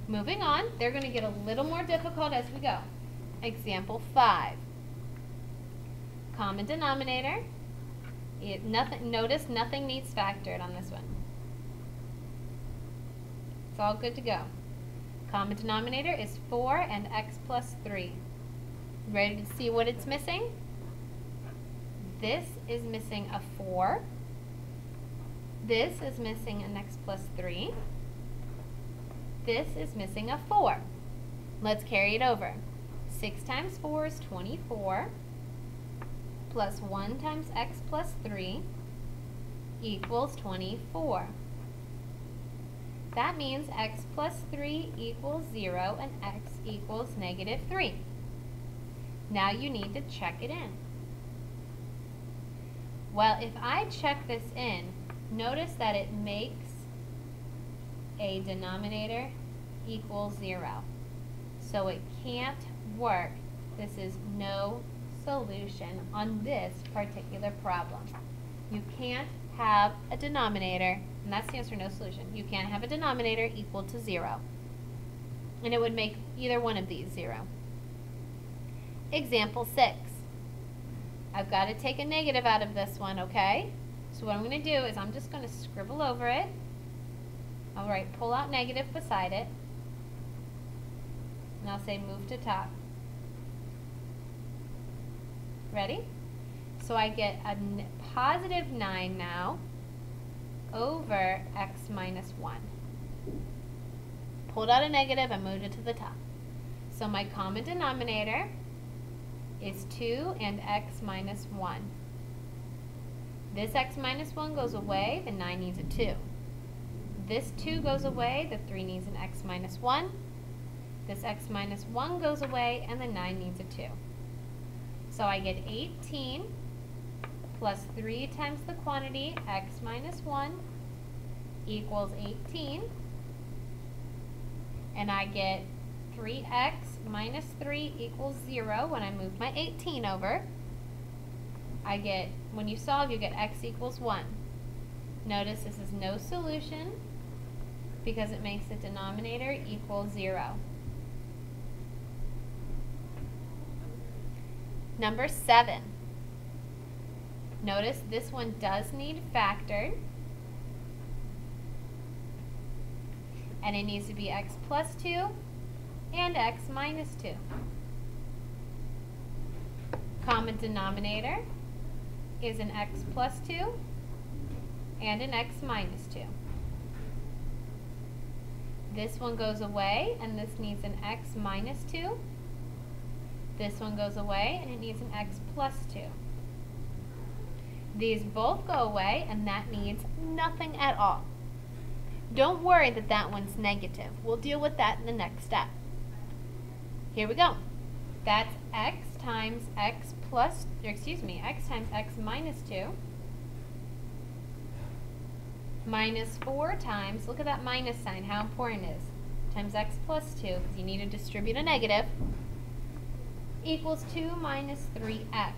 Moving on, they're going to get a little more difficult as we go. Example 5. Common denominator. Notice nothing needs factored on this one. It's all good to go. Common denominator is 4 and x plus 3. Ready to see what it's missing? This is missing a 4. This is missing an x plus 3. This is missing a 4. Let's carry it over. 6 times 4 is 24, plus 1 times x plus 3 equals 24. That means x plus 3 equals 0 and x equals negative 3. Now you need to check it in. Well, if I check this in, notice that it makes a denominator equal 0. So it can't work. This is no solution on this particular problem. You can't have a denominator, and that stands for no solution. You can't have a denominator equal to 0. And it would make either one of these 0. Example 6. I've got to take a negative out of this one, okay? So what I'm going to do is I'm just going to scribble over it. All right, pull out negative beside it. And I'll say move to top. Ready? So I get a positive 9 now over x minus 1. Pulled out a negative and moved it to the top. So my common denominator is 2 and x minus 1. This x minus 1 goes away, the 9 needs a 2. This 2 goes away, the 3 needs an x minus 1. This x minus 1 goes away, and the 9 needs a 2. So I get 18 plus 3 times the quantity x minus 1 equals 18. And I get 3x minus 3 equals 0 when I move my 18 over. I get, when you solve, you get x equals 1. Notice this is no solution because it makes the denominator equal 0. Number 7. Notice this one does need factored. And it needs to be x plus 2 and x minus 2. Common denominator is an x plus 2 and an x minus 2. This one goes away and this needs an x minus 2. This one goes away and it needs an x plus 2. These both go away and that needs nothing at all. Don't worry that that one's negative. We'll deal with that in the next step. Here we go. That's x times x plus, x times x minus 2 minus 4 times, look at that minus sign, how important it is, times x plus 2, because you need to distribute a negative, equals 2 minus 3x.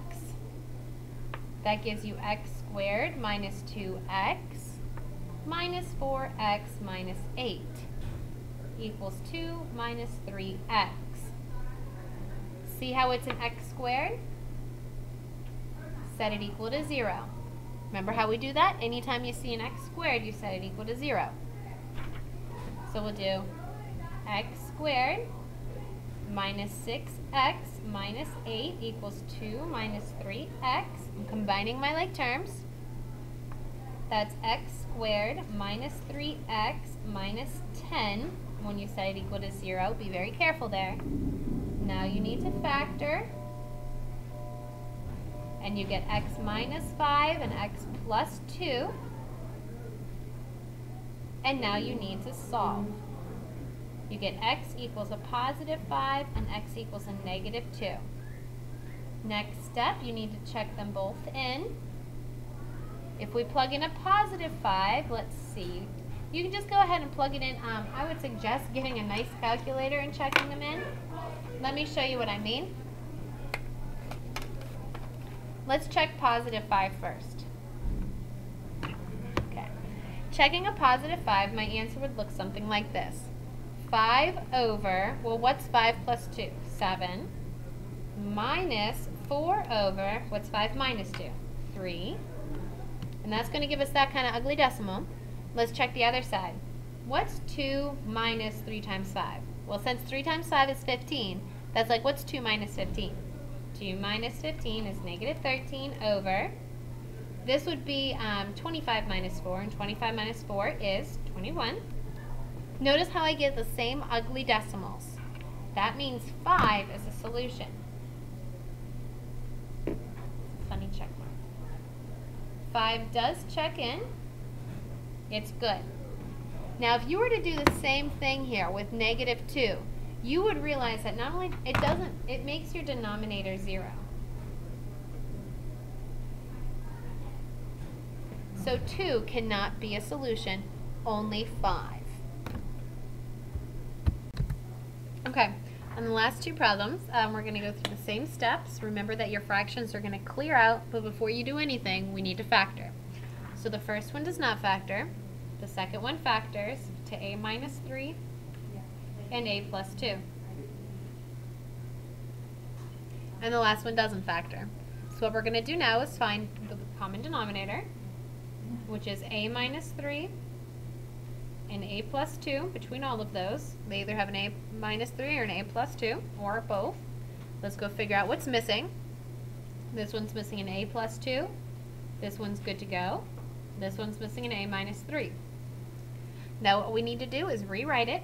That gives you x squared minus 2x minus 4x minus 8 equals 2 minus 3x. See how it's an x squared? Set it equal to 0. Remember how we do that? Anytime you see an x squared, you set it equal to 0. So we'll do x squared minus 6x minus 8 equals 2 minus 3x. I'm combining my like terms. That's x squared minus 3x minus 10. When you set it equal to 0, be very careful there. Now you need to factor. And you get x minus 5 and x plus 2. And now you need to solve. You get x equals a positive 5 and x equals a negative 2. Next step, you need to check them both in. If we plug in a positive 5, let's see. You can just go ahead and plug it in. I would suggest getting a nice calculator and checking them in. Let me show you what I mean. Let's check positive 5 first. Okay. Checking a positive 5, my answer would look something like this. 5 over, well, what's 5 plus 2? 7. Minus 4 over, what's 5 minus 2? 3. And that's going to give us that kind of ugly decimal. Let's check the other side. What's 2 minus 3 times 5? Well, since 3 times 5 is 15, that's like, what's 2 minus 15? 2 minus 15 is negative 13 over, this would be 25 minus 4, and 25 minus 4 is 21. Notice how I get the same ugly decimals. That means 5 is a solution. Funny check mark. 5 does check in. It's good. Now, if you were to do the same thing here with negative 2, you would realize that not only it makes your denominator 0. So 2 cannot be a solution, only 5. Okay, on the last two problems, we're going to go through the same steps. Remember that your fractions are going to clear out, but before you do anything, we need to factor. So the first one does not factor. The second one factors to a minus 3 and a plus 2. And the last one doesn't factor. So what we're going to do now is find the common denominator, which is a minus 3 and a plus 2. Between all of those, they either have an a minus 3 or an a plus 2, or both. Let's go figure out what's missing. This one's missing an a plus 2. This one's good to go. This one's missing an a minus 3. Now what we need to do is rewrite it.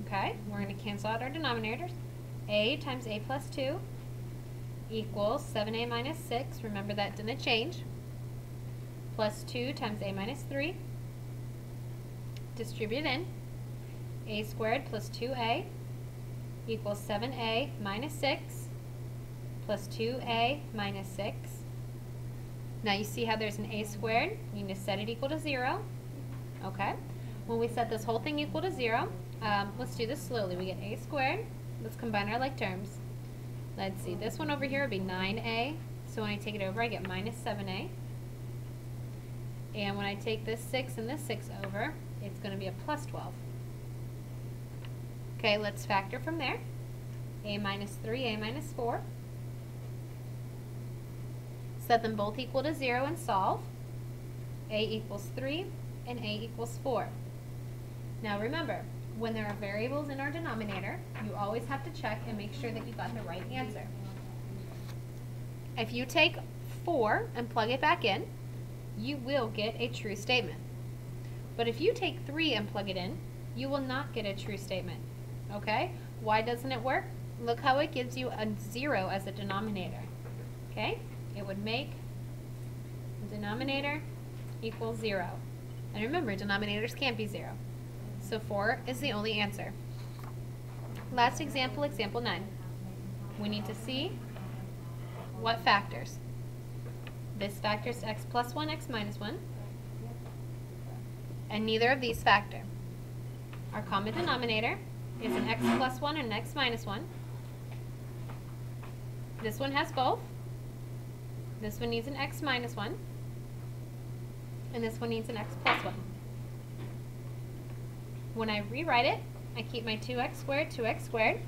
Okay, we're going to cancel out our denominators. A times a plus 2 equals 7a minus 6. Remember that didn't change. Plus 2 times a minus 3. Distribute in. A squared plus 2a equals 7a minus 6 plus 2a minus 6. Now you see how there's an a squared. You need to set it equal to 0. Okay. When we set this whole thing equal to 0, let's do this slowly. We get a squared. Let's combine our like terms. Let's see. This one over here would be 9a. So when I take it over, I get minus 7a. And when I take this 6 and this 6 over, it's going to be a plus 12. Okay, let's factor from there. A minus 3, a minus 4. Set them both equal to 0 and solve. A equals 3 and a equals 4. Now remember, when there are variables in our denominator, you always have to check and make sure that you got the right answer. If you take 4 and plug it back in, you will get a true statement. But if you take 3 and plug it in, you will not get a true statement. Okay? Why doesn't it work? Look how it gives you a 0 as a denominator. Okay? It would make denominator equals 0. And remember, denominators can't be 0. So 4 is the only answer. Last example, example 9. We need to see what factors. This factors to x plus 1, x minus 1. And neither of these factor. Our common denominator is an x plus 1 and an x minus 1. This one has both. This one needs an x minus 1. And this one needs an x plus 1. When I rewrite it, I keep my 2x squared,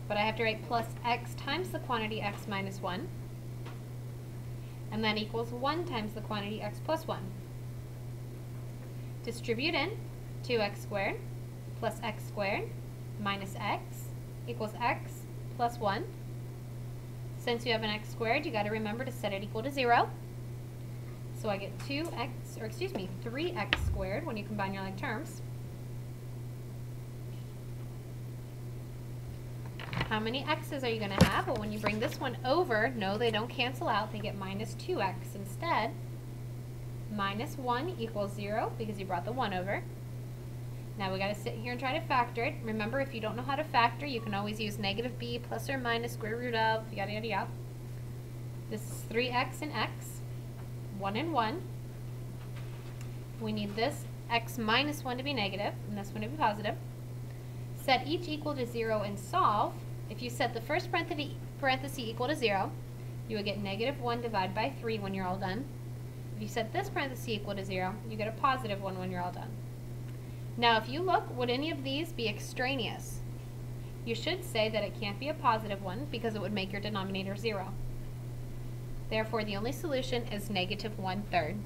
but I have to write plus x times the quantity x minus 1, and that equals 1 times the quantity x plus 1. Distribute in 2x squared plus x squared minus x equals x plus 1. Since you have an x squared, you got to remember to set it equal to 0. So I get 3x squared when you combine your like terms. How many x's are you going to have? Well, when you bring this one over, no, they don't cancel out. They get minus 2x instead. Minus 1 equals 0 because you brought the 1 over. Now we got to sit here and try to factor it. Remember, if you don't know how to factor, you can always use negative b plus or minus square root of, yada yada yada. This is 3x and x, 1 and 1. We need this x minus 1 to be negative, and this one to be positive. Set each equal to 0 and solve. If you set the first parenthesis equal to 0, you would get negative 1 divided by 3 when you're all done. If you set this parenthesis equal to 0, you get a positive 1 when you're all done. Now if you look, would any of these be extraneous? You should say that it can't be a positive one because it would make your denominator 0. Therefore, the only solution is -1/3.